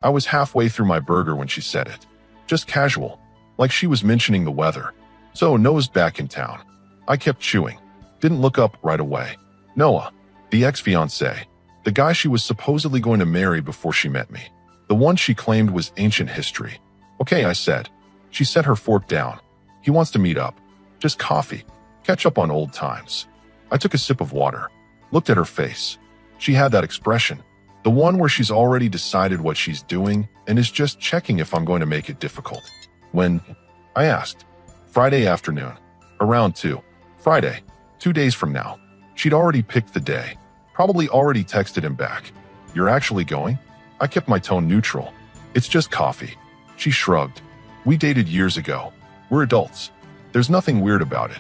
I was halfway through my burger when she said it. Just casual, like she was mentioning the weather. So Noah's back in town. I kept chewing. Didn't look up right away. Noah, the ex-fiance, the guy she was supposedly going to marry before she met me. The one she claimed was ancient history. Okay, I said. She set her fork down. He wants to meet up. Just coffee. Catch up on old times. I took a sip of water. Looked at her face. She had that expression. The one where she's already decided what she's doing and is just checking if I'm going to make it difficult. When? I asked. Friday afternoon. Around 2. Friday. 2 days from now. She'd already picked the day. Probably already texted him back. You're actually going? I kept my tone neutral. It's just coffee. She shrugged. We dated years ago. We're adults. There's nothing weird about it.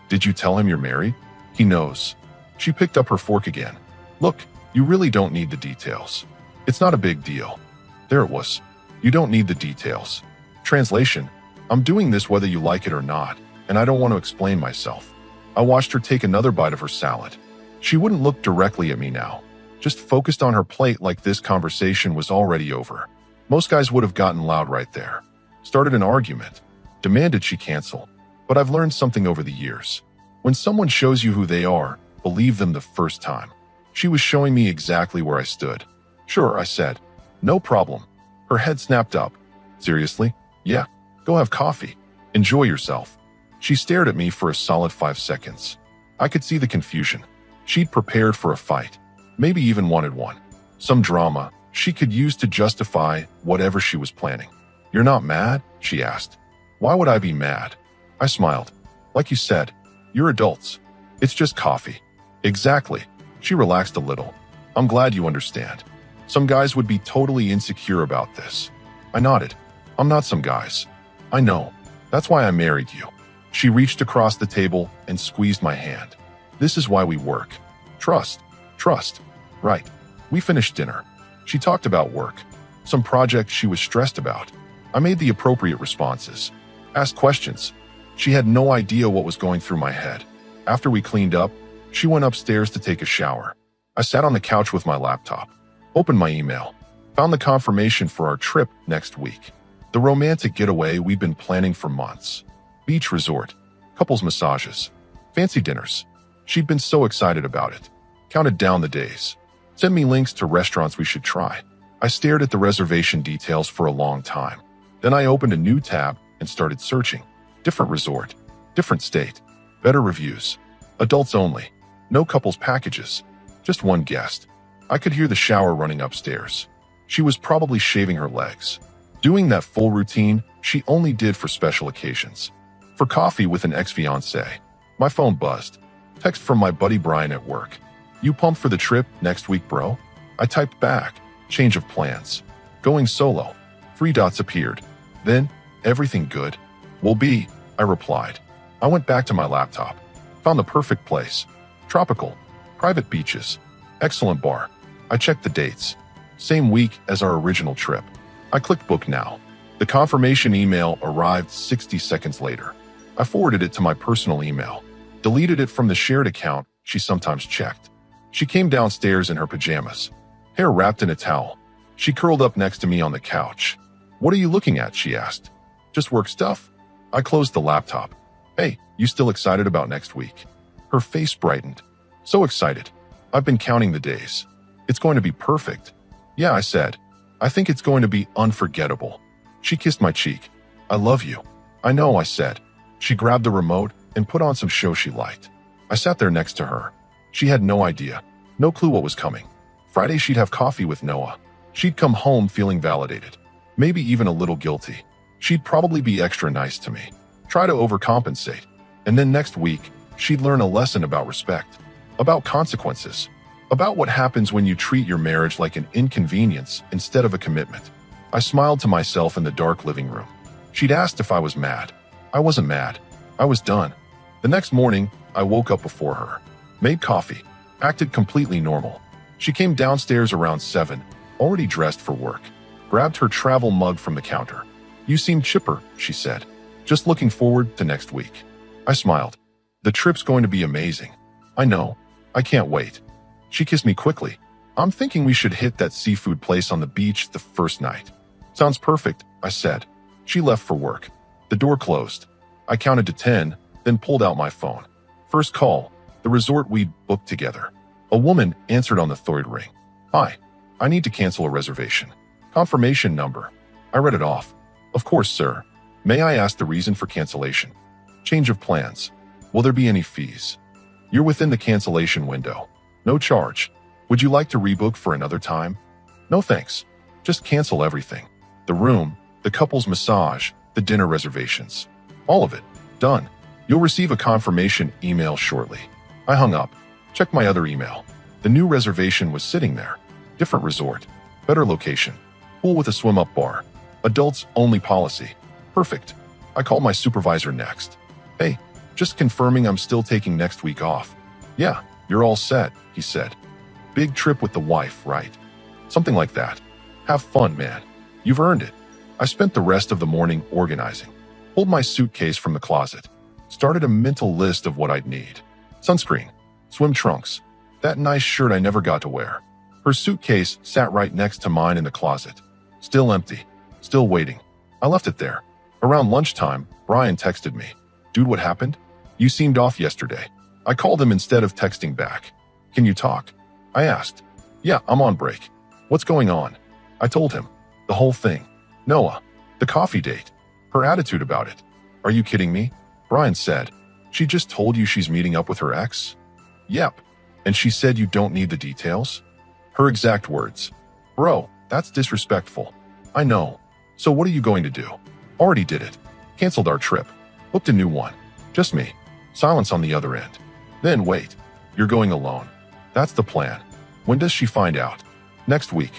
Did you tell him you're married? He knows. She picked up her fork again. Look, you really don't need the details. It's not a big deal. There it was. You don't need the details. Translation, I'm doing this whether you like it or not, and I don't want to explain myself. I watched her take another bite of her salad. She wouldn't look directly at me now, just focused on her plate like this conversation was already over. Most guys would have gotten loud right there. Started an argument. Demanded she cancel. But I've learned something over the years. When someone shows you who they are, believe them the first time. She was showing me exactly where I stood. Sure, I said. No problem. Her head snapped up. Seriously? Yeah. Go have coffee. Enjoy yourself. She stared at me for a solid 5 seconds. I could see the confusion. She'd prepared for a fight. Maybe even wanted one. Some drama she could use to justify whatever she was planning. You're not mad? She asked. Why would I be mad? I smiled. Like you said, you're adults. It's just coffee. Exactly. She relaxed a little. I'm glad you understand. Some guys would be totally insecure about this. I nodded. I'm not some guys. I know. That's why I married you. She reached across the table and squeezed my hand. This is why we work. Trust. Trust. Right. We finished dinner. She talked about work. Some project she was stressed about. I made the appropriate responses. Asked questions. She had no idea what was going through my head. After we cleaned up, she went upstairs to take a shower. I sat on the couch with my laptop. Opened my email. Found the confirmation for our trip next week. The romantic getaway we've been planning for months. Beach resort. Couples massages. Fancy dinners. She'd been so excited about it. Counted down the days. Sent me links to restaurants we should try. I stared at the reservation details for a long time. Then I opened a new tab and started searching. Different resort. Different state. Better reviews. Adults only. No couples packages. Just one guest. I could hear the shower running upstairs. She was probably shaving her legs. Doing that full routine she only did for special occasions. For coffee with an ex-fiance. My phone buzzed. Text from my buddy Brian at work. You pumped for the trip next week, bro? I typed back. Change of plans. Going solo. 3 dots appeared. Then, everything good? Will be, I replied. I went back to my laptop. Found the perfect place. Tropical. Private beaches. Excellent bar. I checked the dates. Same week as our original trip. I clicked book now. The confirmation email arrived 60 seconds later. I forwarded it to my personal email. Deleted it from the shared account she sometimes checked. She came downstairs in her pajamas. Hair wrapped in a towel. She curled up next to me on the couch. What are you looking at? She asked. Just work stuff? I closed the laptop. Hey, you still excited about next week? Her face brightened. So excited. I've been counting the days. It's going to be perfect. Yeah, I said. I think it's going to be unforgettable. She kissed my cheek. I love you. I know, I said. She grabbed the remote and put on some show she liked. I sat there next to her. She had no idea. No clue what was coming. Friday she'd have coffee with Noah. She'd come home feeling validated. Maybe even a little guilty. She'd probably be extra nice to me. Try to overcompensate. And then next week, she'd learn a lesson about respect. About consequences. About what happens when you treat your marriage like an inconvenience instead of a commitment. I smiled to myself in the dark living room. She'd asked if I was mad. I wasn't mad. I was done. The next morning, I woke up before her. Made coffee. Acted completely normal. She came downstairs around 7, already dressed for work. Grabbed her travel mug from the counter. You seem chipper, she said. Just looking forward to next week. I smiled. The trip's going to be amazing. I know. I can't wait. She kissed me quickly. I'm thinking we should hit that seafood place on the beach the first night. Sounds perfect, I said. She left for work. The door closed. I counted to 10, then pulled out my phone. First call, the resort we'd booked together. A woman answered on the third ring. Hi, I need to cancel a reservation. Confirmation number. I read it off. Of course, sir. May I ask the reason for cancellation? Change of plans. Will there be any fees? You're within the cancellation window. No charge. Would you like to rebook for another time? No thanks. Just cancel everything. The room, the couple's massage, the dinner reservations. All of it. Done. You'll receive a confirmation email shortly. I hung up. Checked my other email. The new reservation was sitting there. Different resort. Better location. Pool with a swim-up bar. Adults only policy. Perfect. I called my supervisor next. Hey, just confirming I'm still taking next week off. Yeah, you're all set, he said. Big trip with the wife, right? Something like that. Have fun, man. You've earned it. I spent the rest of the morning organizing. Pulled my suitcase from the closet. Started a mental list of what I'd need. Sunscreen. Swim trunks. That nice shirt I never got to wear. Her suitcase sat right next to mine in the closet. Still empty. Still waiting. I left it there. Around lunchtime, Brian texted me. Dude, what happened? You seemed off yesterday. I called him instead of texting back. Can you talk? I asked. Yeah, I'm on break. What's going on? I told him. The whole thing. Noah. The coffee date. Her attitude about it. Are you kidding me? Brian said. She just told you she's meeting up with her ex? Yep. And she said you don't need the details? Her exact words. Bro, that's disrespectful. I know. So what are you going to do? Already did it. Canceled our trip. Booked a new one. Just me. Silence on the other end. Then wait. You're going alone. That's the plan. When does she find out? Next week.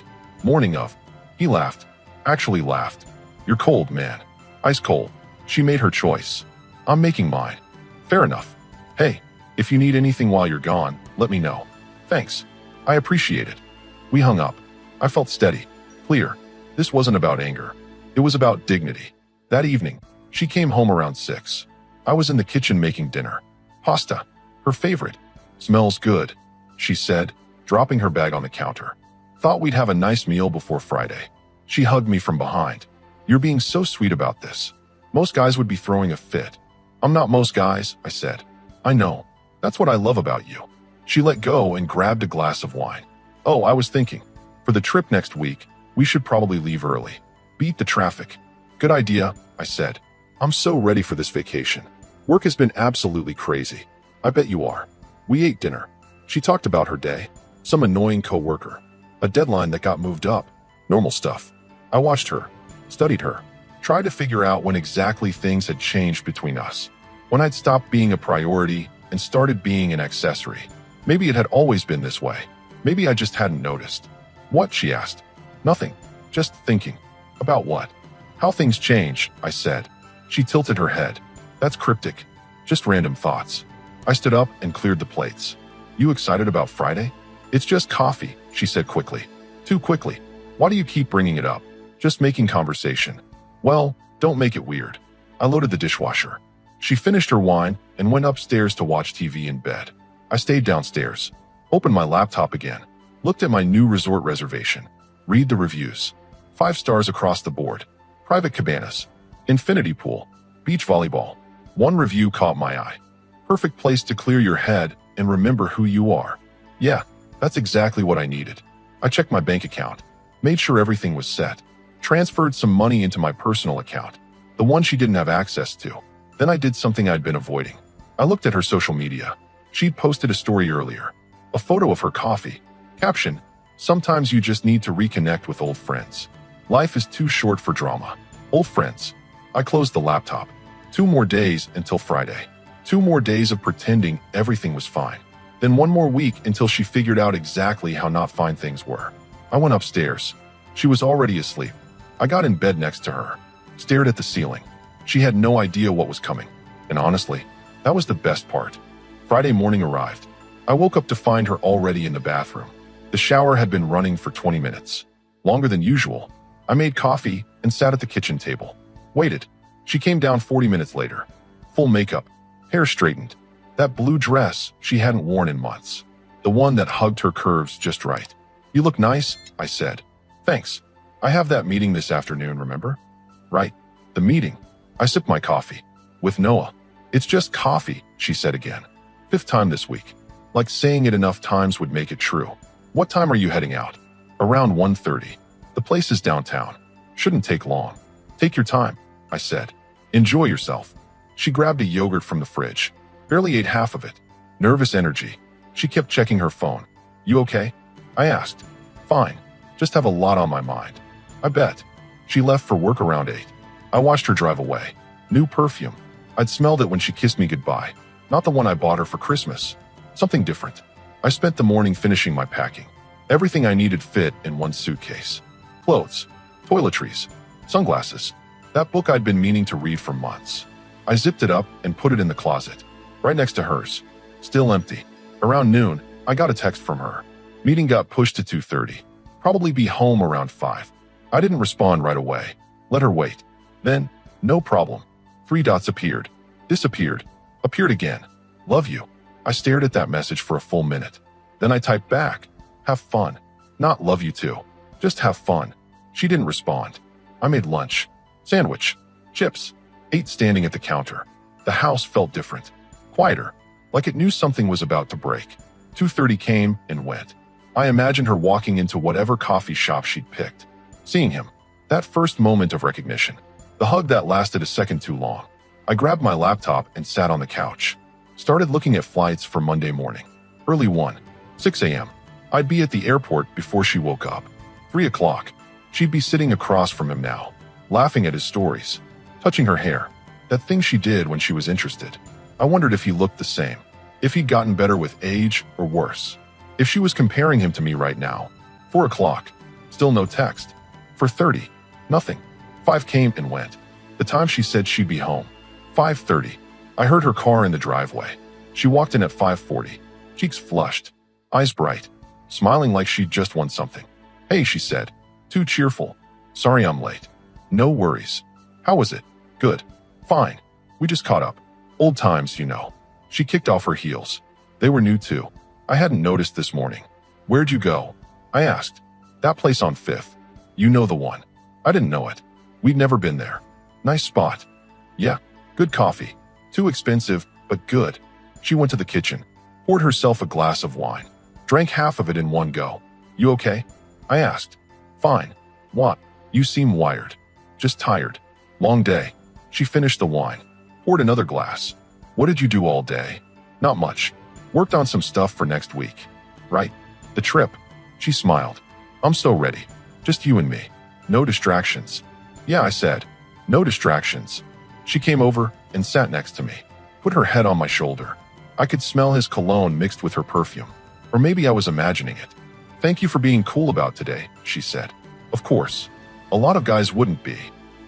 Morning of. He laughed. Actually laughed. You're cold, man. Ice cold. She made her choice. I'm making mine. Fair enough. Hey, if you need anything while you're gone, let me know. Thanks. I appreciate it. We hung up. I felt steady. Clear. This wasn't about anger. It was about dignity. That evening, she came home around 6. I was in the kitchen making dinner. Pasta. Her favorite. Smells good, she said, dropping her bag on the counter. Thought we'd have a nice meal before Friday. She hugged me from behind. You're being so sweet about this. Most guys would be throwing a fit. I'm not most guys, I said. I know. That's what I love about you. She let go and grabbed a glass of wine. Oh, I was thinking. For the trip next week, we should probably leave early. Beat the traffic. Good idea, I said. I'm so ready for this vacation. Work has been absolutely crazy. I bet you are. We ate dinner. She talked about her day. Some annoying coworker. A deadline that got moved up. Normal stuff. I watched her. Studied her. Tried to figure out when exactly things had changed between us. When I'd stopped being a priority and started being an accessory. Maybe it had always been this way. Maybe I just hadn't noticed. What? She asked. Nothing. Just thinking. About what? How things change, I said. She tilted her head. That's cryptic. Just random thoughts. I stood up and cleared the plates. You excited about Friday? It's just coffee, she said quickly. Too quickly. Why do you keep bringing it up? Just making conversation. Well, don't make it weird. I loaded the dishwasher. She finished her wine and went upstairs to watch TV in bed. I stayed downstairs. Opened my laptop again. Looked at my new resort reservation. Read the reviews. 5 stars across the board. Private cabanas. Infinity pool. Beach volleyball. One review caught my eye. Perfect place to clear your head and remember who you are. Yeah, that's exactly what I needed. I checked my bank account. Made sure everything was set. Transferred some money into my personal account. The one she didn't have access to. Then I did something I'd been avoiding. I looked at her social media. She'd posted a story earlier. A photo of her coffee. Caption, sometimes you just need to reconnect with old friends. Life is too short for drama. Old friends. I closed the laptop. 2 more days until Friday. 2 more days of pretending everything was fine. Then 1 more week until she figured out exactly how not fine things were. I went upstairs. She was already asleep. I got in bed next to her. Stared at the ceiling. She had no idea what was coming. And honestly, that was the best part. Friday morning arrived. I woke up to find her already in the bathroom. The shower had been running for 20 minutes. Longer than usual. I made coffee and sat at the kitchen table. Waited. She came down 40 minutes later. Full makeup. Hair straightened. That blue dress she hadn't worn in months. The one that hugged her curves just right. You look nice, I said. Thanks. I have that meeting this afternoon, remember? Right. The meeting. I sipped my coffee. With Noah. It's just coffee, she said again. 5th time this week. Like saying it enough times would make it true. What time are you heading out? Around 1:30. The place is downtown. Shouldn't take long. Take your time, I said. Enjoy yourself. She grabbed a yogurt from the fridge. Barely ate half of it. Nervous energy. She kept checking her phone. You okay? I asked. Fine. Just have a lot on my mind. I bet. She left for work around 8. I watched her drive away. New perfume. I'd smelled it when she kissed me goodbye. Not the one I bought her for Christmas. Something different. I spent the morning finishing my packing. Everything I needed fit in one suitcase. Clothes, toiletries, sunglasses. That book I'd been meaning to read for months. I zipped it up and put it in the closet, right next to hers. Still empty. Around noon, I got a text from her. Meeting got pushed to 2:30. Probably be home around 5. I didn't respond right away. Let her wait. Then, no problem. 3 dots appeared. Disappeared. Appeared again. Love you. I stared at that message for a full minute. Then I typed back. Have fun. Not love you too. Just have fun. She didn't respond. I made lunch. Sandwich. Chips. Ate standing at the counter. The house felt different. Quieter. Like it knew something was about to break. 2:30 came and went. I imagined her walking into whatever coffee shop she'd picked. Seeing him. That first moment of recognition. The hug that lasted a second too long. I grabbed my laptop and sat on the couch. Started looking at flights for Monday morning. Early one. 6 a.m. I'd be at the airport before she woke up. 3 o'clock. She'd be sitting across from him now, laughing at his stories, touching her hair. That thing she did when she was interested. I wondered if he looked the same. If he'd gotten better with age or worse. If she was comparing him to me right now. 4 o'clock. Still no text. 4:30. Nothing. 5 came and went. The time she said she'd be home. 5:30. I heard her car in the driveway. She walked in at 5:40. Cheeks flushed. Eyes bright. Smiling like she'd just won something. Hey, she said. Too cheerful. Sorry I'm late. No worries. How was it? Good. Fine. We just caught up. Old times, you know. She kicked off her heels. They were new too. I hadn't noticed this morning. Where'd you go? I asked. That place on 5th. You know the one. I didn't know it. We'd never been there. Nice spot. Yeah. Good coffee. Too expensive, but good. She went to the kitchen. Poured herself a glass of wine. Drank half of it in one go. You okay? I asked. Fine. What? You seem wired. Just tired. Long day. She finished the wine. Poured another glass. What did you do all day? Not much. Worked on some stuff for next week. Right. The trip. She smiled. I'm so ready. Just you and me. No distractions. Yeah, I said. No distractions. She came over and sat next to me. Put her head on my shoulder. I could smell his cologne mixed with her perfume. Or maybe I was imagining it. Thank you for being cool about today, she said. Of course. A lot of guys wouldn't be.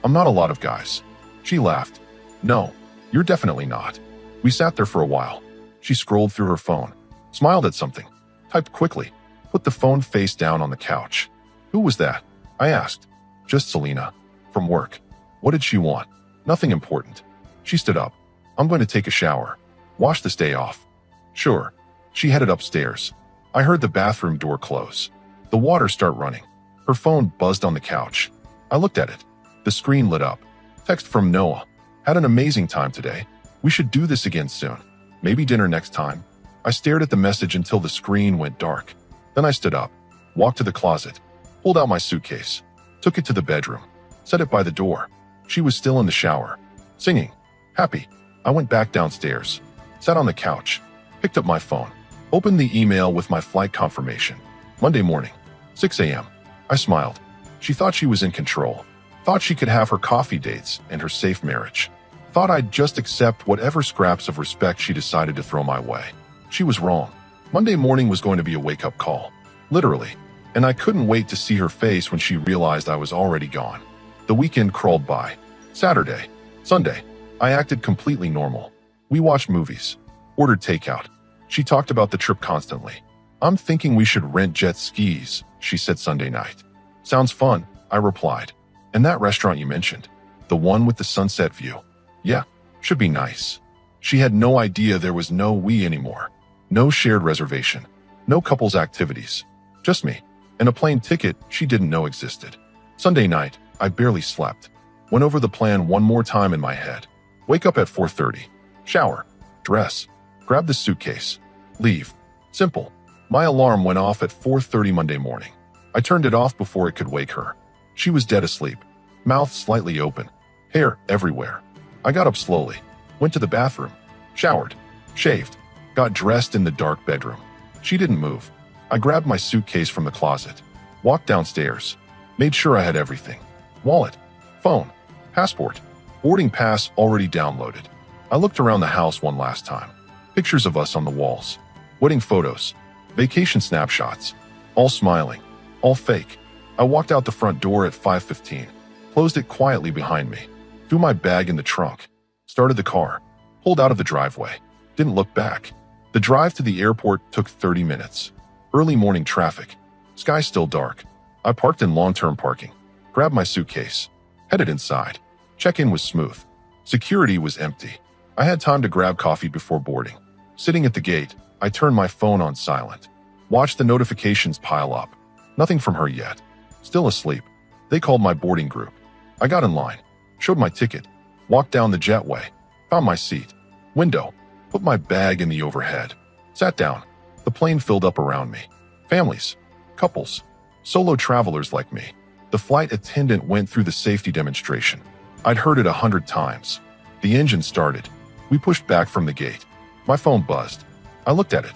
I'm not a lot of guys. She laughed. No, you're definitely not. We sat there for a while. She scrolled through her phone. Smiled at something. Typed quickly. Put the phone face down on the couch. Who was that? I asked. Just Selena. From work. What did she want? Nothing important. She stood up. I'm going to take a shower. Wash this day off. Sure. She headed upstairs. I heard the bathroom door close. The water start running. Her phone buzzed on the couch. I looked at it. The screen lit up. Text from Noah. Had an amazing time today. We should do this again soon. Maybe dinner next time. I stared at the message until the screen went dark. Then I stood up. Walked to the closet. Pulled out my suitcase. Took it to the bedroom. Set it by the door. She was still in the shower. Singing. Happy. I went back downstairs. Sat on the couch. Picked up my phone. Opened the email with my flight confirmation. Monday morning. 6 a.m. I smiled. She thought she was in control. Thought she could have her coffee dates and her safe marriage. Thought I'd just accept whatever scraps of respect she decided to throw my way. She was wrong. Monday morning was going to be a wake-up call. Literally. And I couldn't wait to see her face when she realized I was already gone. The weekend crawled by. Saturday. Sunday. I acted completely normal. We watched movies. Ordered takeout. She talked about the trip constantly. I'm thinking we should rent jet skis, she said Sunday night. Sounds fun, I replied. And that restaurant you mentioned, the one with the sunset view. Yeah, should be nice. She had no idea there was no we anymore. No shared reservation. No couples activities. Just me. and a plane ticket she didn't know existed. Sunday night, I barely slept. Went over the plan one more time in my head. Wake up at 4:30. Shower. Dress. Grab the suitcase. Leave. Simple. My alarm went off at 4:30 Monday morning. I turned it off before it could wake her. She was dead asleep. Mouth slightly open. Hair everywhere. I got up slowly. Went to the bathroom. Showered. Shaved. Got dressed in the dark bedroom. She didn't move. I grabbed my suitcase from the closet. Walked downstairs. Made sure I had everything. Wallet. Phone. Passport. Boarding pass already downloaded. I looked around the house one last time. Pictures of us on the walls. Wedding photos. Vacation snapshots. All smiling. All fake. I walked out the front door at 5:15. Closed it quietly behind me. Threw my bag in the trunk. Started the car. Pulled out of the driveway. Didn't look back. The drive to the airport took 30 minutes. Early morning traffic. Sky still dark. I parked in long-term parking. Grabbed my suitcase. Headed inside. Check-in was smooth. Security was empty. I had time to grab coffee before boarding. Sitting at the gate, I turned my phone on silent. Watched the notifications pile up. Nothing from her yet. Still asleep. They called my boarding group. I got in line. Showed my ticket. Walked down the jetway. Found my seat. Window. Put my bag in the overhead. Sat down. The plane filled up around me. Families. Couples. Solo travelers like me. The flight attendant went through the safety demonstration. I'd heard it 100 times. The engine started. We pushed back from the gate. My phone buzzed. I looked at it.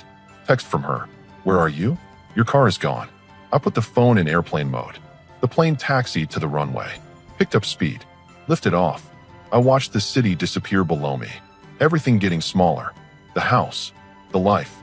Text from her. Where are you? Your car is gone. I put the phone in airplane mode. The plane taxied to the runway. Picked up speed. Lifted off. I watched the city disappear below me. Everything getting smaller. The house. The life.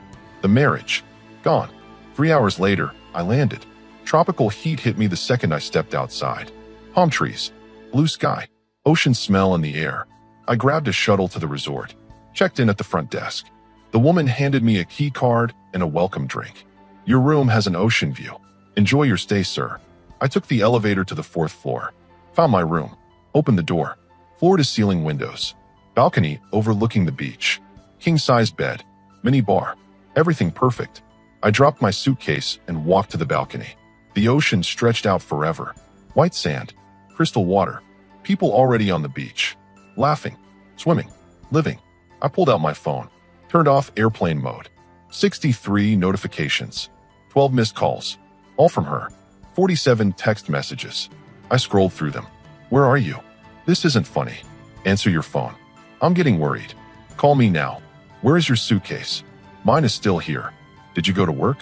The marriage. Gone. 3 hours later, I landed. Tropical heat hit me the second I stepped outside. Palm trees. Blue sky. Ocean smell in the air. I grabbed a shuttle to the resort. Checked in at the front desk. The woman handed me a key card and a welcome drink. Your room has an ocean view. Enjoy your stay, sir. I took the elevator to the 4th floor. Found my room. Opened the door. Floor-to-ceiling windows. Balcony overlooking the beach. King-size bed. Mini bar. Everything perfect. I dropped my suitcase and walked to the balcony. The ocean stretched out forever. White sand. Crystal water. People already on the beach. Laughing. Swimming. Living. I pulled out my phone. Turned off airplane mode. 63 notifications. 12 missed calls. All from her. 47 text messages. I scrolled through them. Where are you? This isn't funny. Answer your phone. I'm getting worried. Call me now. Where is your suitcase? Mine is still here. Did you go to work?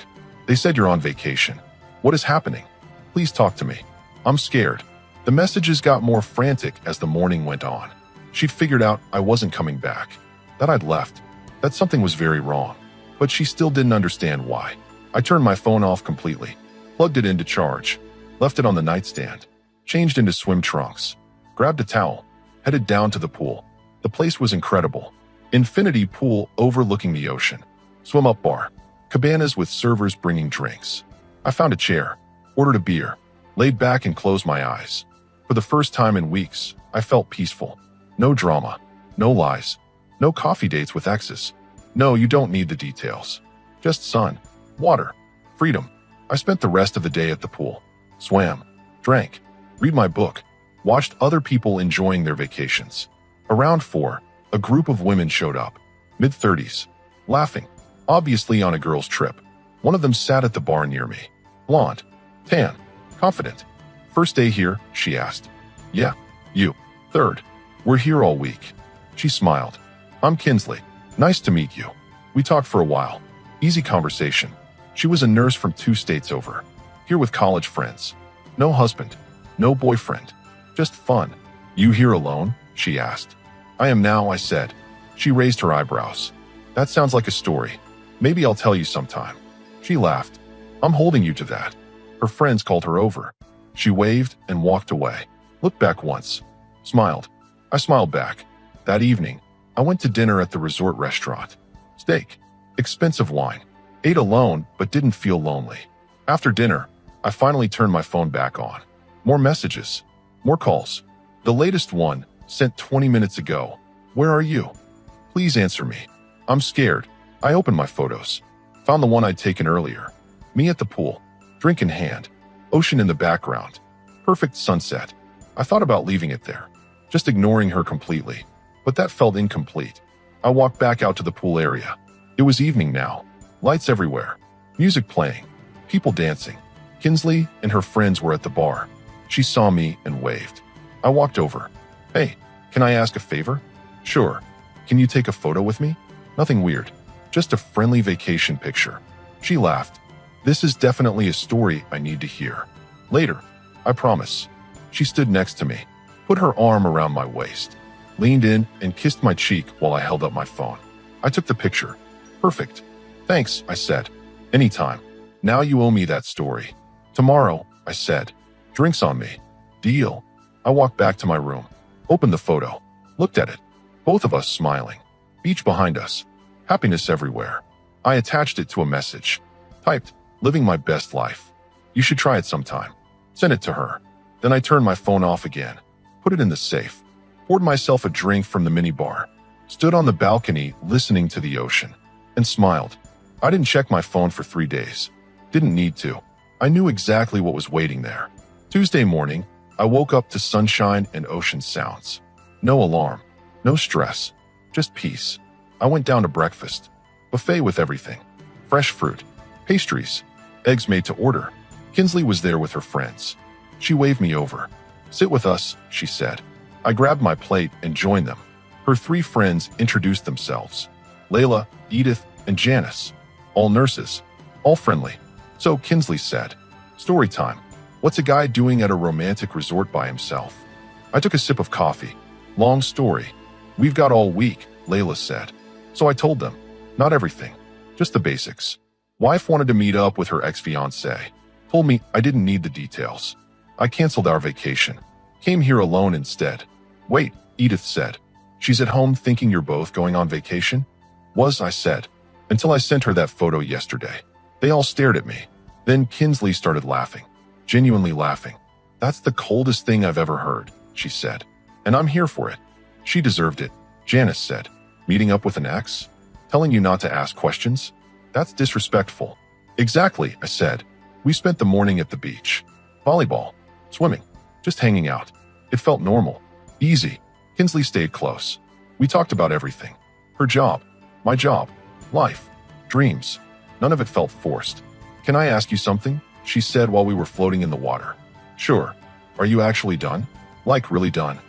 They said you're on vacation. What is happening? Please talk to me. I'm scared. The messages got more frantic as the morning went on. She'd figured out I wasn't coming back. That I'd left. That something was very wrong. But she still didn't understand why. I turned my phone off completely. Plugged it in to charge. Left it on the nightstand. Changed into swim trunks. Grabbed a towel. Headed down to the pool. The place was incredible. Infinity pool overlooking the ocean. Swim-up bar. Cabanas with servers bringing drinks. I found a chair. Ordered a beer. Laid back and closed my eyes. For the first time in weeks, I felt peaceful. No drama. No lies. No coffee dates with exes. No, you don't need the details. Just sun. Water. Freedom. I spent the rest of the day at the pool. Swam. Drank. Read my book. Watched other people enjoying their vacations. Around 4, a group of women showed up. Mid-30s. Laughing. Obviously on a girl's trip. One of them sat at the bar near me. Blonde. Tan. Confident. First day here, she asked. Yeah. You. Third. We're here all week. She smiled. I'm Kinsley. Nice to meet you. We talked for a while. Easy conversation. She was a nurse from 2 states over. Here with college friends. No husband. No boyfriend. Just fun. You here alone? She asked. I am now, I said. She raised her eyebrows. That sounds like a story. Maybe I'll tell you sometime. She laughed. I'm holding you to that. Her friends called her over. She waved and walked away. Looked back once. Smiled. I smiled back. That evening, I went to dinner at the resort restaurant. Steak. Expensive wine. Ate alone, but didn't feel lonely. After dinner, I finally turned my phone back on. More messages. More calls. The latest one, sent 20 minutes ago. Where are you? Please answer me. I'm scared. I opened my photos. Found the one I'd taken earlier. Me at the pool. drink in hand, ocean in the background, perfect sunset. I thought about leaving it there, just ignoring her completely, but that felt incomplete. I walked back out to the pool area. It was evening now, lights everywhere, music playing, people dancing. Kinsley and her friends were at the bar. She saw me and waved. I walked over. Hey, can I ask a favor? Sure. Can you take a photo with me? Nothing weird, just a friendly vacation picture. She laughed. This is definitely a story I need to hear. Later, I promise. She stood next to me, put her arm around my waist, leaned in and kissed my cheek while I held up my phone. I took the picture. Perfect. Thanks, I said. Anytime. Now you owe me that story. Tomorrow, I said. Drinks on me. Deal. I walked back to my room, opened the photo, looked at it. Both of us smiling. Beach behind us. Happiness everywhere. I attached it to a message. Typed, living my best life. You should try it sometime. Sent it to her. Then I turned my phone off again, put it in the safe, poured myself a drink from the minibar, stood on the balcony listening to the ocean, and smiled. I didn't check my phone for 3 days. Didn't need to. I knew exactly what was waiting there. Tuesday morning, I woke up to sunshine and ocean sounds. No alarm, no stress, just peace. I went down to breakfast. Buffet with everything. Fresh fruit, pastries, eggs made to order. Kinsley was there with her friends. She waved me over. Sit with us, she said. I grabbed my plate and joined them. Her 3 friends introduced themselves. Layla, Edith, and Janice. All nurses. All friendly. So Kinsley said, story time. What's a guy doing at a romantic resort by himself? I took a sip of coffee. Long story. We've got all week, Layla said. So I told them. Not everything. Just the basics. Wife wanted to meet up with her ex-fiance. Told me I didn't need the details. I canceled our vacation. Came here alone instead. Wait, Edith said. She's at home thinking you're both going on vacation? Was, I said. Until I sent her that photo yesterday. They all stared at me. Then Kinsley started laughing. Genuinely laughing. That's the coldest thing I've ever heard, she said. And I'm here for it. She deserved it, Janice said. Meeting up with an ex? Telling you not to ask questions? That's disrespectful. Exactly, I said. We spent the morning at the beach. Volleyball. Swimming. Just hanging out. It felt normal. Easy. Kinsley stayed close. We talked about everything. Her job. My job. Life. Dreams. None of it felt forced. Can I ask you something? She said while we were floating in the water. Sure. Are you actually done? Like really done?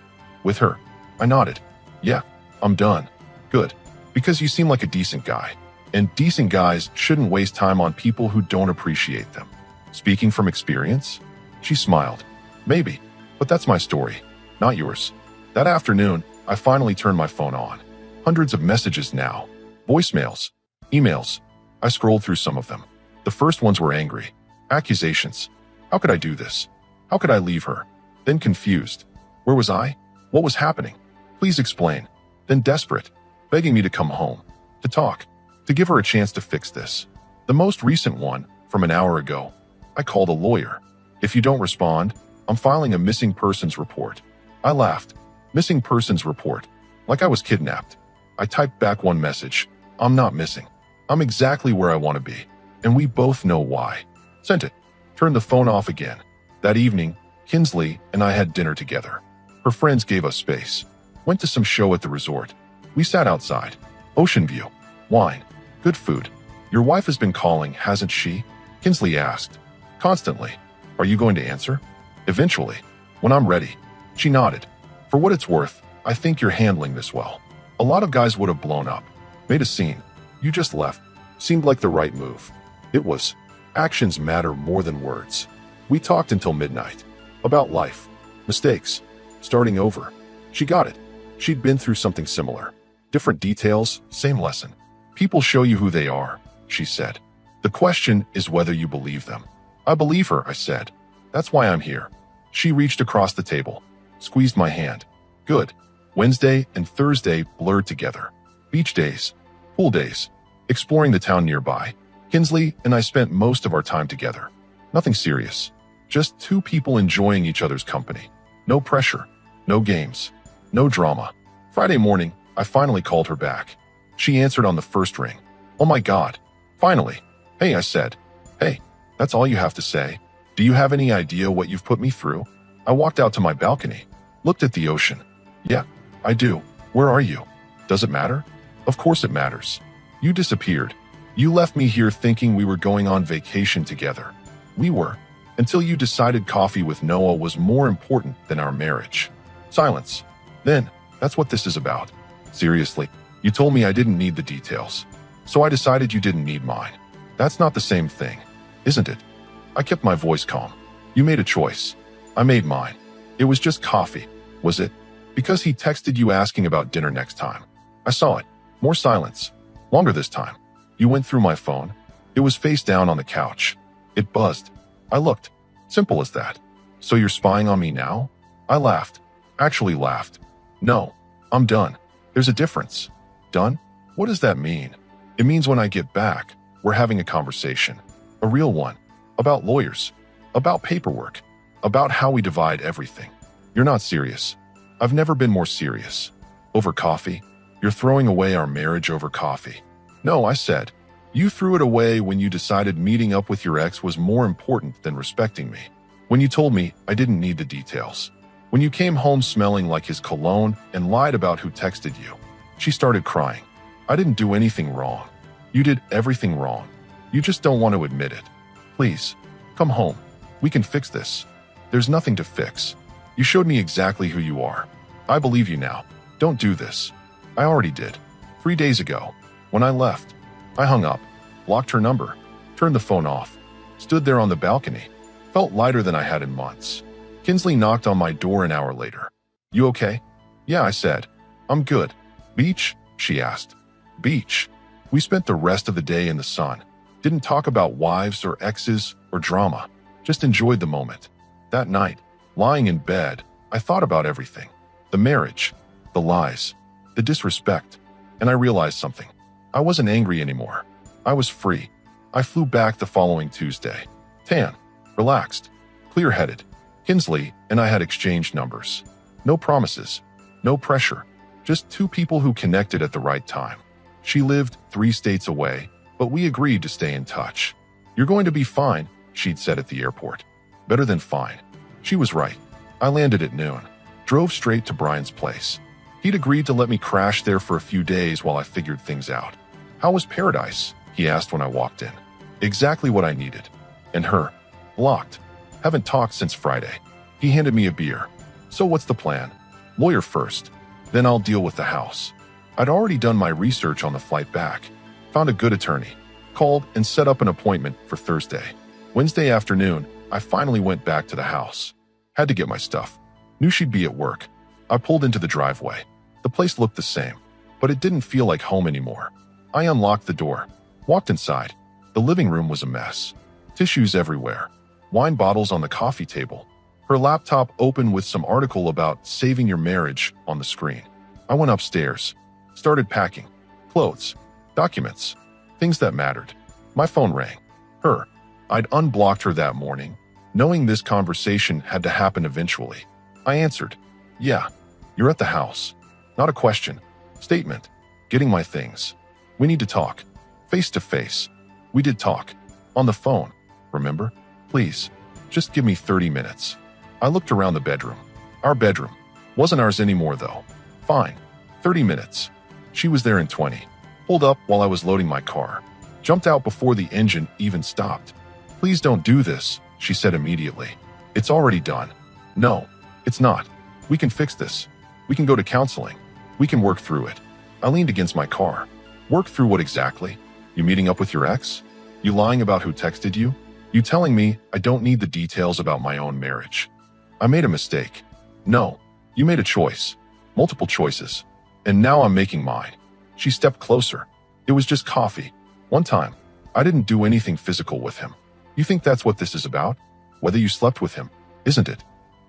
With her? I nodded. Yeah, I'm done. Good. Because you seem like a decent guy. And decent guys shouldn't waste time on people who don't appreciate them. Speaking from experience? She smiled. Maybe. But that's my story. Not yours. That afternoon, I finally turned my phone on. Hundreds of messages now. Voicemails. Emails. I scrolled through some of them. The first ones were angry. Accusations. How could I do this? How could I leave her? Then confused. Where was I? What was happening? Please explain. Then desperate. Begging me to come home. To talk. To give her a chance to fix this. The most recent one, from an hour ago. I called a lawyer. If you don't respond, I'm filing a missing persons report. I laughed. Missing persons report. Like I was kidnapped. I typed back one message. I'm not missing. I'm exactly where I want to be. And we both know why. Sent it. Turned the phone off again. That evening, Kinsley and I had dinner together. Her friends gave us space. Went to some show at the resort. We sat outside. Ocean view. Wine. Good food. Your wife has been calling, hasn't she? Kinsley asked. Constantly. Are you going to answer? Eventually. When I'm ready. She nodded. For what it's worth, I think you're handling this well. A lot of guys would have blown up. Made a scene. You just left. Seemed like the right move. It was. Actions matter more than words. We talked until midnight. About life. Mistakes. Starting over. She got it. She'd been through something similar. Different details, same lesson. People show you who they are, she said. The question is whether you believe them. I believe her, I said. That's why I'm here. She reached across the table. Squeezed my hand. Good. Wednesday and Thursday blurred together. Beach days. Pool days. Exploring the town nearby. Kinsley and I spent most of our time together. Nothing serious. Just 2 people enjoying each other's company. No pressure. No games. No drama. Friday morning, I finally called her back. She answered on the first ring. Oh my God. Finally. Hey, I said. Hey. That's all you have to say? Do you have any idea what you've put me through? I walked out to my balcony, looked at the ocean. Yeah, I do. Where are you? Does it matter? Of course it matters. You disappeared. You left me here thinking we were going on vacation together. We were, until you decided coffee with Noah was more important than our marriage. Silence. Then, that's what this is about. Seriously, you told me I didn't need the details. So I decided you didn't need mine. That's not the same thing, isn't it? I kept my voice calm. You made a choice. I made mine. It was just coffee, was it? Because he texted you asking about dinner next time. I saw it. More silence. Longer this time. You went through my phone. It was face down on the couch. It buzzed. I looked. Simple as that. So you're spying on me now? I laughed. Actually laughed. No, I'm done. There's a difference. Done? What does that mean? It means when I get back, we're having a conversation. A real one. About lawyers. About paperwork. About how we divide everything. You're not serious. I've never been more serious. Over coffee? You're throwing away our marriage over coffee. No, I said. You threw it away when you decided meeting up with your ex was more important than respecting me. When you told me I didn't need the details. When you came home smelling like his cologne and lied about who texted you. She started crying. I didn't do anything wrong. You did everything wrong. You just don't want to admit it. Please, come home. We can fix this. There's nothing to fix. You showed me exactly who you are. I believe you now. Don't do this. I already did. 3 days ago. When I left. I hung up, blocked her number, turned the phone off, stood there on the balcony, felt lighter than I had in months. Kinsley knocked on my door an hour later. You okay? Yeah, I said. I'm good. Beach? She asked. Beach. We spent the rest of the day in the sun. Didn't talk about wives or exes or drama. Just enjoyed the moment. That night, lying in bed, I thought about everything. The marriage, the lies, the disrespect. And I realized something. I wasn't angry anymore. I was free. I flew back the following Tuesday. Tan, relaxed, clear-headed. Kinsley and I had exchanged numbers. No promises, no pressure. Just two people who connected at the right time. She lived 3 states away, but we agreed to stay in touch. You're going to be fine, she'd said at the airport. Better than fine. She was right. I landed at noon. Drove straight to Brian's place. He'd agreed to let me crash there for a few days while I figured things out. How was paradise? He asked when I walked in. Exactly what I needed. And her. Blocked. Haven't talked since Friday. He handed me a beer. So what's the plan? Lawyer first. Then I'll deal with the house. I'd already done my research on the flight back. Found a good attorney. Called and set up an appointment for Thursday. Wednesday afternoon, I finally went back to the house. Had to get my stuff. Knew she'd be at work. I pulled into the driveway. The place looked the same, but it didn't feel like home anymore. I unlocked the door, walked inside. The living room was a mess. Tissues everywhere. Wine bottles on the coffee table. Her laptop open with some article about saving your marriage on the screen. I went upstairs. Started packing. Clothes. Documents. Things that mattered. My phone rang. Her. I'd unblocked her that morning, knowing this conversation had to happen eventually. I answered. Yeah. You're at the house. Not a question. Statement. Getting my things. We need to talk. Face to face. We did talk. On the phone. Remember? Please. Just give me 30 minutes. I looked around the bedroom. Our bedroom. Wasn't ours anymore though. Fine. 30 minutes. She was there in 20. Pulled up while I was loading my car. Jumped out before the engine even stopped. Please don't do this, she said immediately. It's already done. No, it's not. We can fix this. We can go to counseling. We can work through it. I leaned against my car. Work through what exactly? You meeting up with your ex? You lying about who texted you? You telling me I don't need the details about my own marriage? I made a mistake. No, you made a choice. Multiple choices. And now I'm making mine. She stepped closer. It was just coffee. One time. I didn't do anything physical with him. You think that's what this is about? Whether you slept with him, isn't it?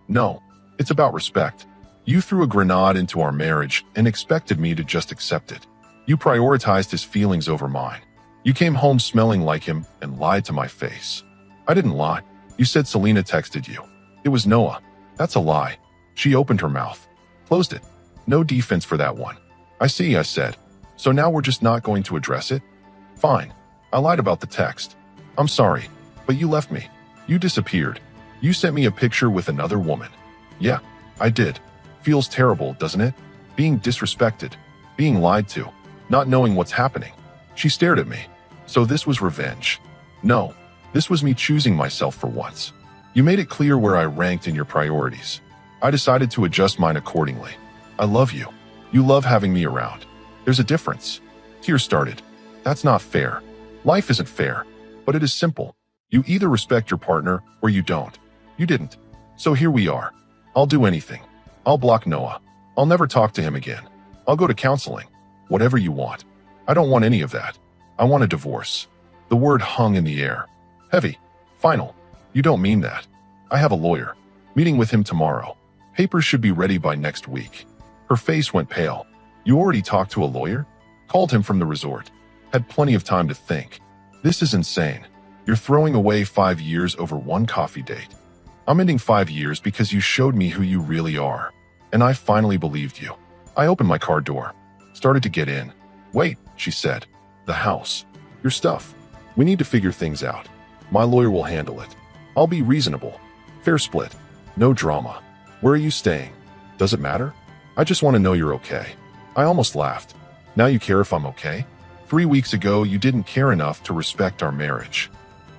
No, it's about respect. You threw a grenade into our marriage and expected me to just accept it. You prioritized his feelings over mine. You came home smelling like him and lied to my face. I didn't lie. You said Selena texted you. It was Noah. That's a lie. She opened her mouth. Closed it. No defense for that one. I see, I said. So now we're just not going to address it? Fine. I lied about the text. I'm sorry. But you left me. You disappeared. You sent me a picture with another woman. Yeah, I did. Feels terrible, doesn't it? Being disrespected, being lied to, not knowing what's happening. She stared at me. So this was revenge. No, this was me choosing myself for once. You made it clear where I ranked in your priorities. I decided to adjust mine accordingly. I love you. You love having me around. There's a difference. Tears started. That's not fair. Life isn't fair, but it is simple. You either respect your partner or you don't. You didn't. So here we are. I'll do anything. I'll block Noah. I'll never talk to him again. I'll go to counseling. Whatever you want. I don't want any of that. I want a divorce. The word hung in the air. Heavy. Final. You don't mean that. I have a lawyer. Meeting with him tomorrow. Papers should be ready by next week. Her face went pale. You already talked to a lawyer? Called him from the resort. Had plenty of time to think. This is insane. You're throwing away 5 years over one coffee date. I'm ending 5 years because you showed me who you really are. And I finally believed you. I opened my car door. Started to get in. Wait, she said. The house. Your stuff. We need to figure things out. My lawyer will handle it. I'll be reasonable. Fair split. No drama. Where are you staying? Does it matter? I just want to know you're okay. I almost laughed. Now you care if I'm okay? 3 weeks ago, you didn't care enough to respect our marriage.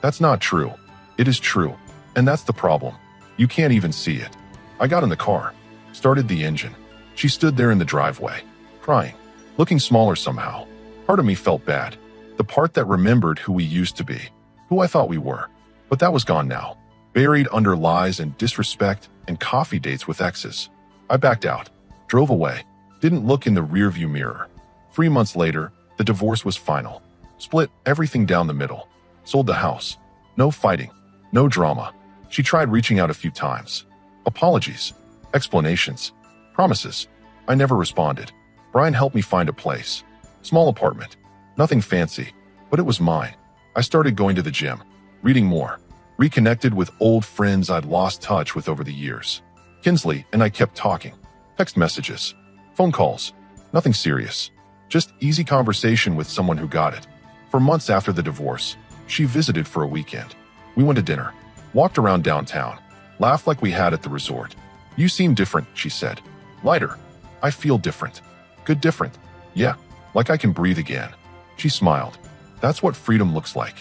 That's not true. It is true. And that's the problem. You can't even see it. I got in the car. Started the engine. She stood there in the driveway. Crying. Looking smaller somehow. Part of me felt bad. The part that remembered who we used to be. Who I thought we were. But that was gone now. Buried under lies and disrespect and coffee dates with exes. I backed out. Drove away. Didn't look in the rearview mirror. 3 months later, the divorce was final. Split everything down the middle. Sold the house. No fighting. No drama. She tried reaching out a few times. Apologies. Explanations. Promises. I never responded. Brian helped me find a place. Small apartment. Nothing fancy, but it was mine. I started going to the gym. Reading more. Reconnected with old friends I'd lost touch with over the years. Kinsley and I kept talking. Text messages. Phone calls. Nothing serious. Just easy conversation with someone who got it. For months after the divorce, she visited for a weekend. We went to dinner. Walked around downtown. Laughed like we had at the resort. You seem different, she said. Lighter. I feel different. Good different. Yeah, like I can breathe again. She smiled. That's what freedom looks like.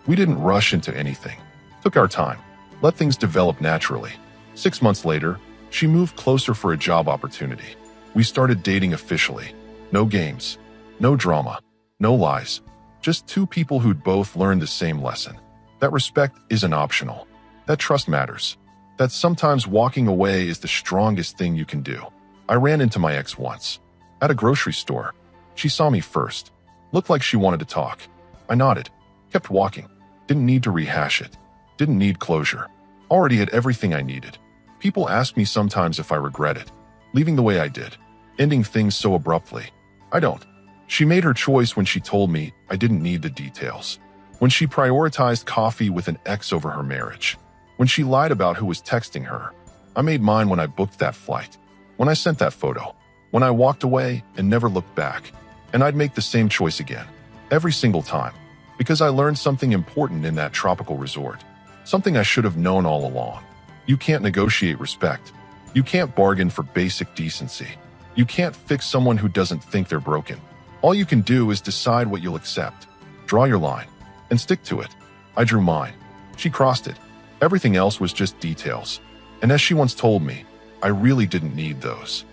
We didn't rush into anything. Took our time. Let things develop naturally. 6 months later, she moved closer for a job opportunity. We started dating officially. No games. No drama. No lies. Just two people who'd both learned the same lesson. That respect isn't optional. That trust matters. That sometimes walking away is the strongest thing you can do. I ran into my ex once. At a grocery store. She saw me first. Looked like she wanted to talk. I nodded. Kept walking. Didn't need to rehash it. Didn't need closure. Already had everything I needed. People ask me sometimes if I regret it. Leaving the way I did. Ending things so abruptly. I don't. She made her choice when she told me I didn't need the details. When she prioritized coffee with an ex over her marriage. When she lied about who was texting her. I made mine when I booked that flight. When I sent that photo. When I walked away and never looked back. And I'd make the same choice again. Every single time. Because I learned something important in that tropical resort. Something I should have known all along. You can't negotiate respect. You can't bargain for basic decency. You can't fix someone who doesn't think they're broken. All you can do is decide what you'll accept. Draw your line. And stick to it. I drew mine. She crossed it. Everything else was just details. And as she once told me, I really didn't need those.